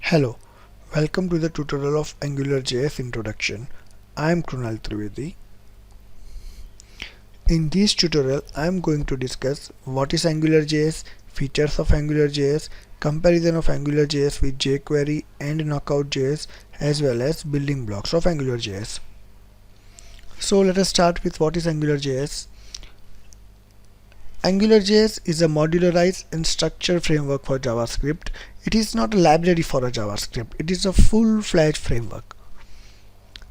Hello, welcome to the tutorial of AngularJS Introduction. I am Krunal Trivedi. In this tutorial, I am going to discuss what is AngularJS, features of AngularJS, comparison of AngularJS with jQuery and Knockout.js, as well as building blocks of AngularJS. So let us start with what is AngularJS. AngularJS is a modularized and structured framework for JavaScript. It is not a library for a JavaScript, it is a full-fledged framework.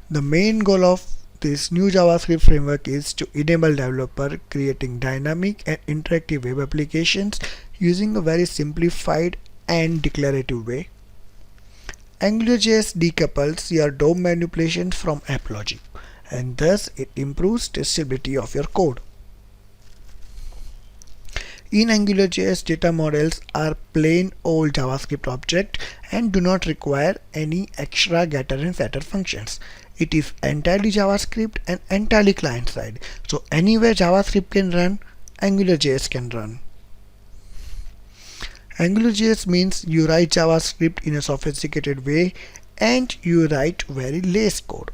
The main goal of this new JavaScript framework is to enable developer creating dynamic and interactive web applications using a very simplified and declarative way. AngularJS decouples your DOM manipulations from app logic, and thus it improves testability of your code. In AngularJS, data models are plain old JavaScript object and do not require any extra getter and setter functions. It is entirely JavaScript and entirely client side. So anywhere JavaScript can run, AngularJS can run. AngularJS means you write JavaScript in a sophisticated way and you write very less code.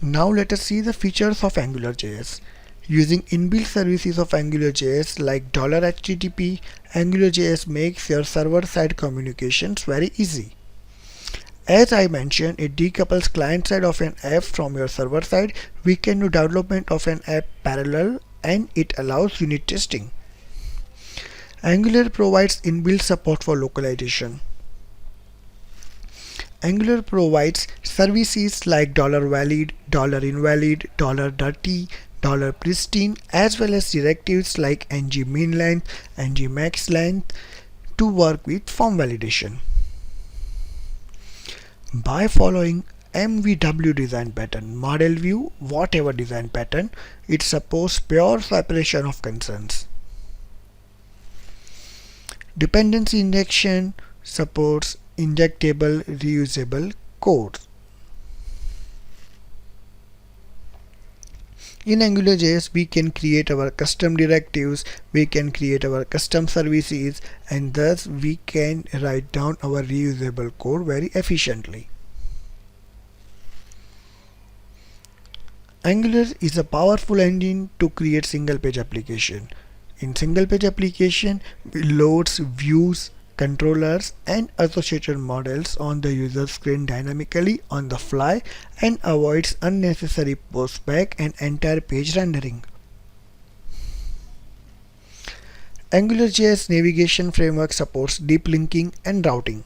Now let us see the features of AngularJS. Using inbuilt services of AngularJS like $HTTP, AngularJS makes your server-side communications very easy. As I mentioned, it decouples client-side of an app from your server-side. We can do development of an app parallel and it allows unit testing. Angular provides inbuilt support for localization. Angular provides services like $valid, $invalid, $dirty, $pristine, as well as directives like ng-min-length, ng-max-length to work with form validation. By following MVW design pattern, model view, whatever design pattern, it supports pure separation of concerns. Dependency injection supports injectable, reusable code. In AngularJS, we can create our custom directives, we can create our custom services, and thus we can write down our reusable code very efficiently. Angular is a powerful engine to create single-page application. In single-page application, we loads views, controllers and associated models on the user screen dynamically on the fly and avoids unnecessary postback and entire page rendering. AngularJS navigation framework supports deep linking and routing.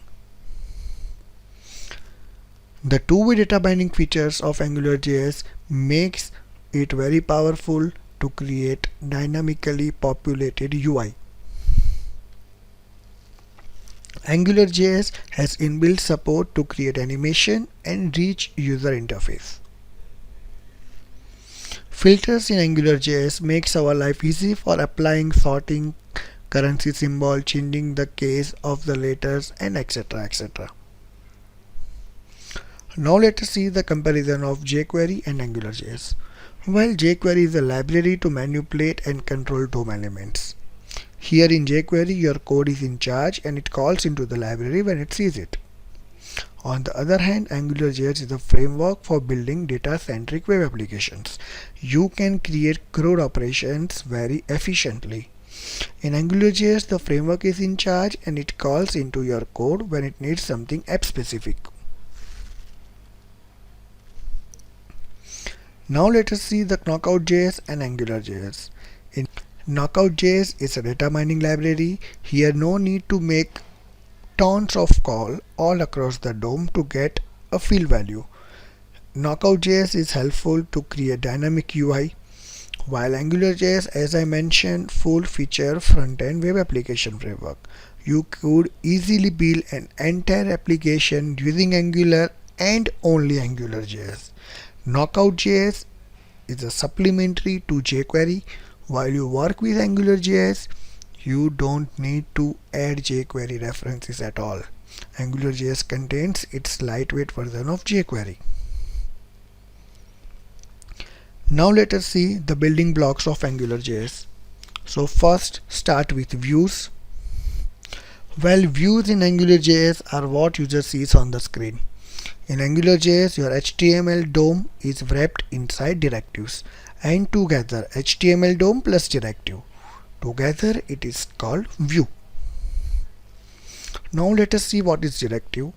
The two-way data binding features of AngularJS makes it very powerful to create dynamically populated UI. AngularJS has inbuilt support to create animation and rich user interface. Filters in AngularJS makes our life easy for applying, sorting, currency symbol, changing the case of the letters, and etc. etc. Now let us see the comparison of jQuery and AngularJS. Well, jQuery is a library to manipulate and control DOM elements. Here in jQuery, your code is in charge and it calls into the library when it sees it. On the other hand, AngularJS is a framework for building data-centric web applications. You can create CRUD operations very efficiently. In AngularJS, the framework is in charge and it calls into your code when it needs something app-specific. Now let us see the Knockout.js and AngularJS. In Knockout.js is a data mining library. Here no need to make tons of call all across the DOM to get a field value. Knockout.js is helpful to create dynamic UI, while AngularJS, as I mentioned, full feature front-end web application framework. You could easily build an entire application using Angular and only AngularJS. Knockout.js is a supplementary to jQuery. While you work with AngularJS, you don't need to add jQuery references at all. AngularJS contains its lightweight version of jQuery. Now let us see the building blocks of AngularJS. So first start with views. Well, views in AngularJS are what user sees on the screen. In AngularJS, your HTML DOM is wrapped inside directives, and together HTML DOM plus directive. Together it is called view. Now let us see what is directive.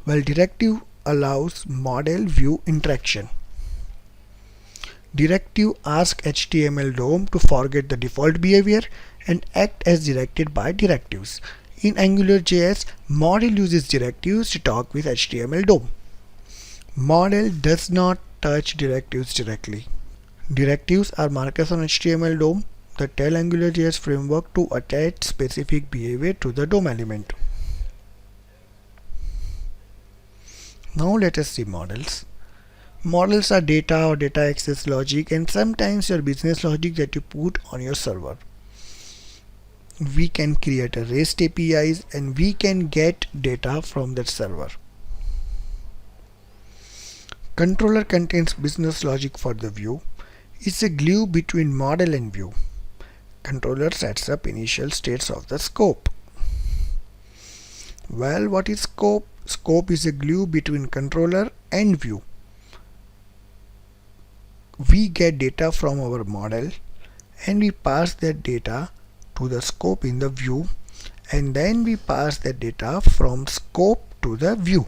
Well, directive allows model view interaction. Directive asks HTML DOM to forget the default behavior and act as directed by directives. In AngularJS, model uses directives to talk with HTML DOM. Model does not touch directives directly. Directives are markers on HTML DOM that tell AngularJS framework to attach specific behavior to the DOM element. Now let us see models. Models are data or data access logic and sometimes your business logic that you put on your server. We can create a REST APIs and we can get data from that server. Controller contains business logic for the view. It's a glue between model and view. Controller sets up initial states of the scope. Well, what is scope? Scope is a glue between controller and view. We get data from our model and we pass that data to the scope in the view, and then we pass that data from scope to the view.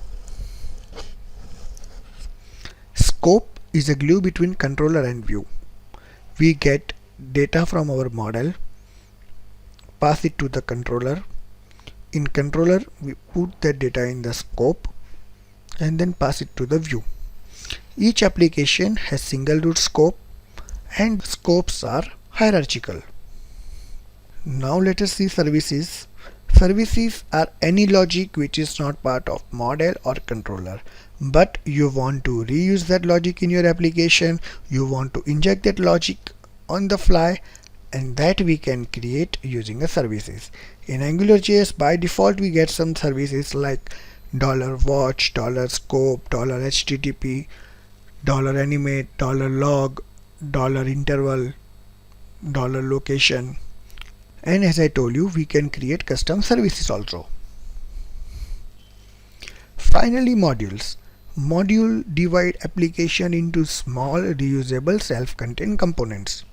Scope is a glue between controller and view. We get data from our model, pass it to the controller. In controller, we put that data in the scope and then pass it to the view. Each application has single root scope and scopes are hierarchical. Now let us see services. Services are any logic which is not part of model or controller, but you want to reuse that logic in your application, you want to inject that logic on the fly, and that we can create using a services. In AngularJS by default we get some services like $watch, $scope, $http, $animate, $log, $interval, $location, and as I told you, we can create custom services also. Finally, modules. Module divide application into small reusable self-contained components.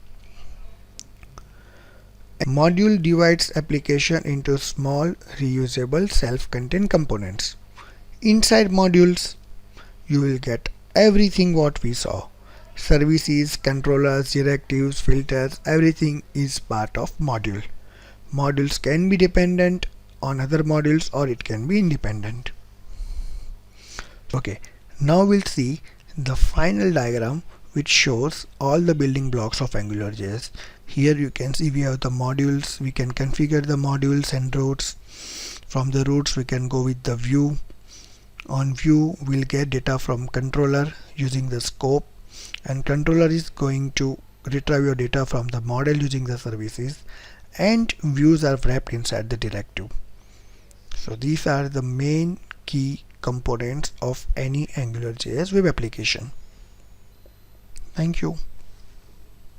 Module divides application into small reusable self-contained components. Inside modules, you will get everything what we saw. Services, controllers, directives, filters, everything is part of module. Modules can be dependent on other modules or it can be independent. Okay, now we'll see the final diagram which shows all the building blocks of AngularJS. Here you can see we have the modules, we can configure the modules and routes. From the routes we can go with the view. On view we'll get data from controller using the scope, and controller is going to retrieve your data from the model using the services, and views are wrapped inside the directive. So these are the main key components of any AngularJS web application. Thank you.